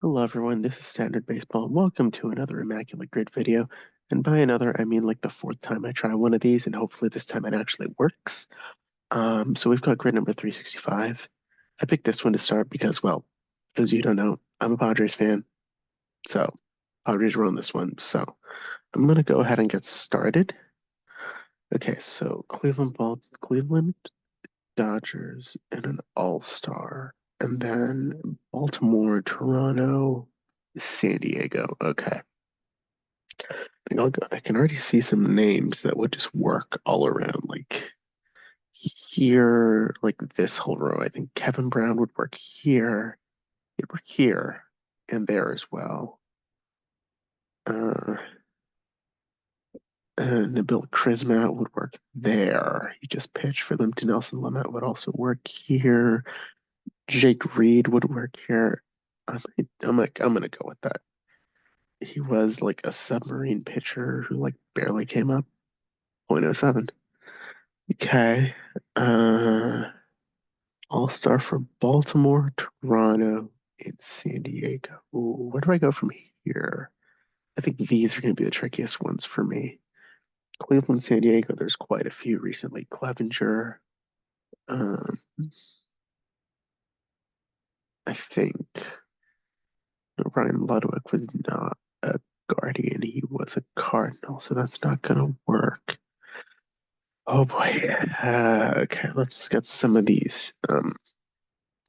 Hello everyone, this is Standard Baseball. Welcome to another Immaculate Grid video. And by another, I mean like the fourth time I try one of these, and hopefully this time it actually works. So we've got grid number 365. I picked this one to start because, well, for those of you who don't know, I'm a Padres fan. So Padres were on this one. So I'm gonna go ahead and get started. Okay, so Cleveland Dodgers and an All-Star. And then Baltimore, Toronto, San Diego. Okay. I can already see some names that would just work all around. Like here, like this whole row. I think Kevin Brown would work here. He'd work here and there as well. Uh, and Nabil Krismat would work there. He just pitched for them. To Nelson Lamet would also work here. Jake Reed would work here. I'm gonna go with that. He was like a submarine pitcher who like barely came up. .07. Okay. Uh, All-Star for Baltimore, Toronto, and San Diego. Ooh, where do I go from here? I think these are going to be the trickiest ones for me. Cleveland, San Diego, there's quite a few recently. Clevenger. Um, I think Ryan Ludwig was not a Guardian. He was a Cardinal, so that's not going to work. Oh boy. Okay, let's get some of these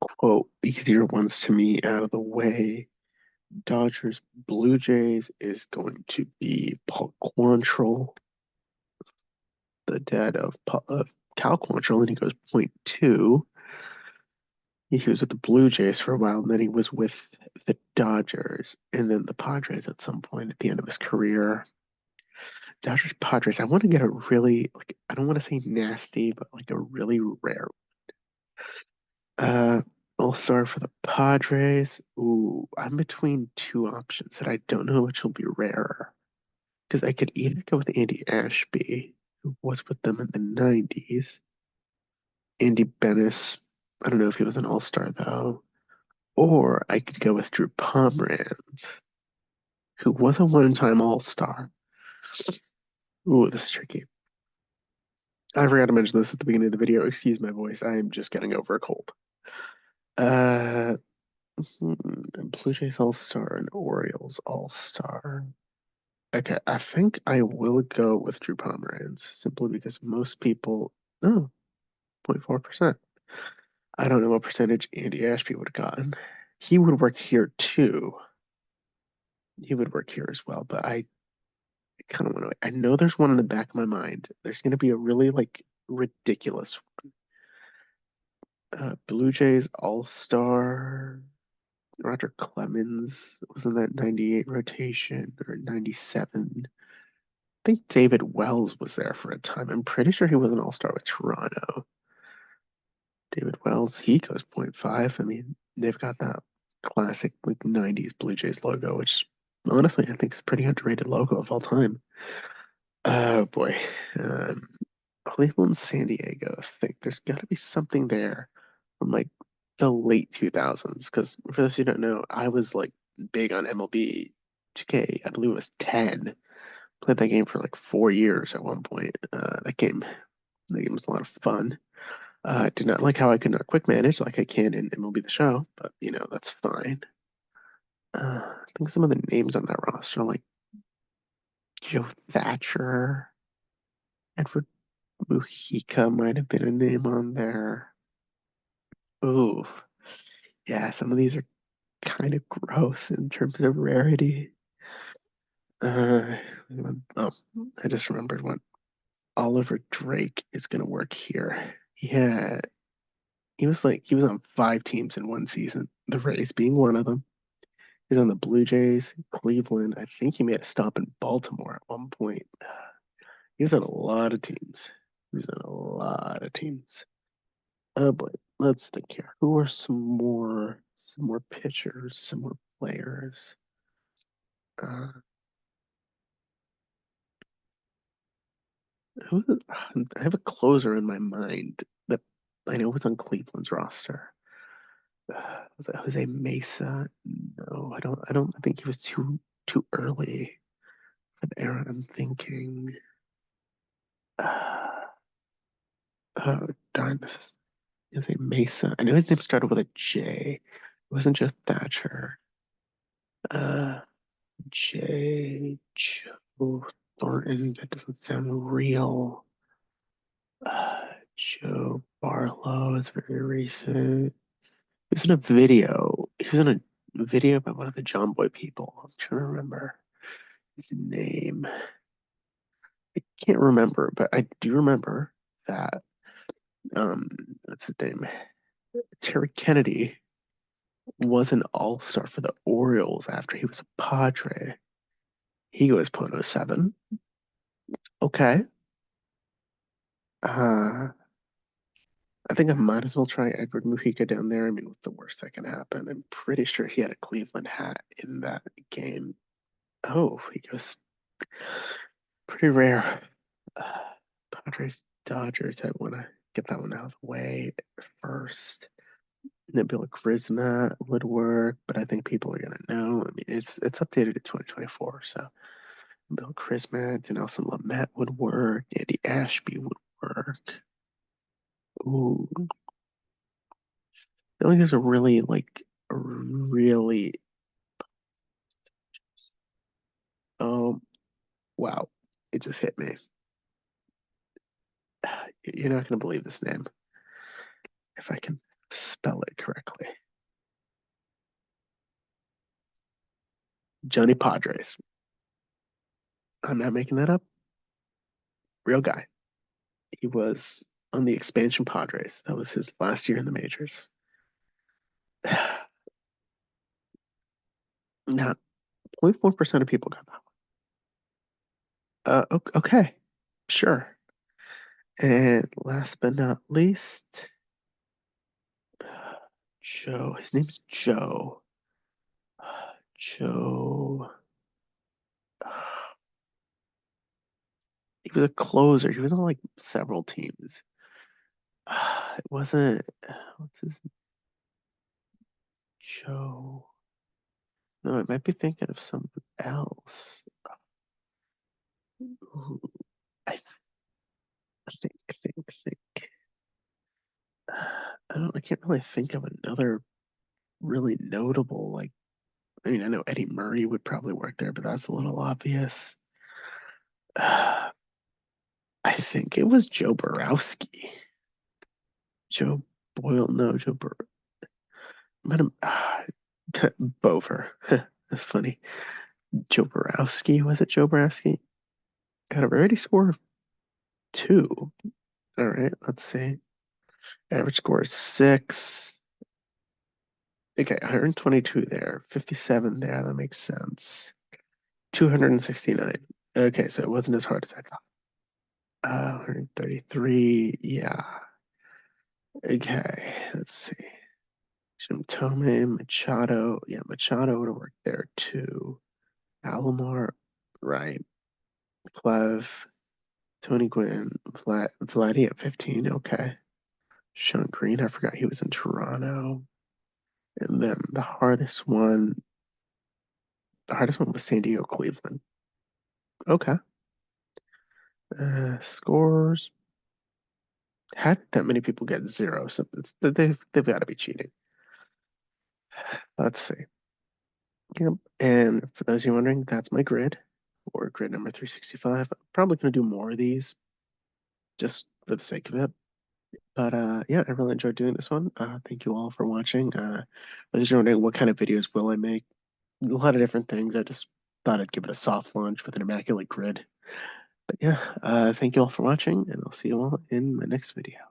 quote easier ones to me out of the way. Dodgers Blue Jays is going to be Paul Quantrill, the dad of Cal Quantrill, and he goes .2. He was with the Blue Jays for a while, and then he was with the Dodgers, and then the Padres at some point at the end of his career. Dodgers Padres. I want to get a really like I don't want to say nasty, but like a really rare. Uh, All-Star for the Padres. Ooh, I'm between two options that I don't know which will be rarer. Because I could either go with Andy Ashby, who was with them in the 90s, Andy Bennis. I don't know if he was an all-star though. Or I could go with Drew Pomeranz, who was a one-time all-star. Ooh, this is tricky. I forgot to mention this at the beginning of the video. Excuse my voice. I am just getting over a cold. Uh, Blue Jays All-Star and Orioles All-Star. Okay, I think I will go with Drew Pomeranz simply because most people, no, 0.4%. I don't know what percentage Andy Ashby would have gotten. He would work here too. He would work here as well, but I kind of want to. I know there's one in the back of my mind. There's going to be a really like ridiculous Blue Jays All Star. Roger Clemens was in that 98 rotation or 97. I think David Wells was there for a time. I'm pretty sure he was an All Star with Toronto. David Wells, he goes .5. I mean, they've got that classic like 90s Blue Jays logo, which honestly I think is a pretty underrated logo of all time. Oh boy. Um, Cleveland, San Diego. I think there's got to be something there from like the late 2000s. Because for those who don't know, I was like big on MLB 2K. I believe it was 10. Played that game for like 4 years at one point. That game was a lot of fun. Did not like how I could not quick manage like I can in MLB The Show, but that's fine. I think some of the names on that roster, like Joe Thatcher, Edward Mujica might have been a name on there. Ooh, yeah, some of these are kind of gross in terms of rarity. Uh, oh, I just remembered one. Oliver Drake is gonna work here. Yeah, he was on 5 teams in one season, the Rays being one of them. He's on the Blue Jays, Cleveland. I think he made a stop in Baltimore at one point. He was on a lot of teams. He was on a lot of teams. Oh boy, let's think here. Who are some more pitchers, some more players? Uh, I have a closer in my mind that I know was on Cleveland's roster. Was it Jose Mesa? No, I don't. I don't think he was too early for the era I'm thinking. Uh, oh darn! This is Jose Mesa. I knew his name started with a J. It wasn't just Thatcher. Uh, Joe Thornton. That doesn't sound real. Joe Barlow is very recent. He was in a video. He was in a video by one of the John Boy people. I'm trying to remember his name. I can't remember, but I do remember that what's his name? Terry Kennedy was an all-star for the Orioles after he was a Padre. He was .07. Okay. Uh I think I might as well try Edward Mujica down there. I mean, what's the worst that can happen? I'm pretty sure he had a Cleveland hat in that game. Oh, he goes pretty rare. Uh, Padres, Dodgers. I want to get that one out of the way first. Nebula Charisma would work, but I think people are gonna know. I mean, it's updated to 2024, so Bill Charisma, Nelson Lamet would work. Andy Ashby would work. Ooh, I feel like there's a really a really um wow, it just hit me. You're not gonna believe this name if I can spell it correctly. Johnny Padres. I'm not making that up. Real guy. He was on the expansion Padres. That was his last year in the majors. Now, 0.4% of people got that one. Okay, sure. And last but not least, Joe. His name's Joe. Joe. He was a closer. He was on like several teams. It wasn't. What's his Joe? No, I might be thinking of someone else. Ooh, I think. I don't. I can't really think of another really notable. I mean, I know Eddie Murray would probably work there, but that's a little obvious. Uh, I think it was Joe Borowski. Joe Boyle, no, Joe Bur. Bover. That's funny. Joe Borowski, was it Joe Borowski? Got a Rarity score of 2. All right, let's see. Average score is 6. Okay, 122 there, 57 there. That makes sense. 269. Okay, so it wasn't as hard as I thought. 133. Yeah. Okay, let's see. Jim Tome, Machado. Yeah, Machado would have worked there too. Alomar, right. Clev, Tony Gwynn, Vladdy at 15. Okay. Sean Green, I forgot he was in Toronto. And then the hardest one was San Diego, Cleveland. Okay. Scores. How did that many people get 0? So they've got to be cheating. Let's see. Yep. And for those of you wondering, that's my grid for grid number 365. I'm probably going to do more of these just for the sake of it. But yeah, I really enjoyed doing this one. Thank you all for watching. For those of you wondering what kind of videos will I make, a lot of different things. I just thought I'd give it a soft launch with an immaculate grid. But yeah, thank you all for watching, and I'll see you all in the next video.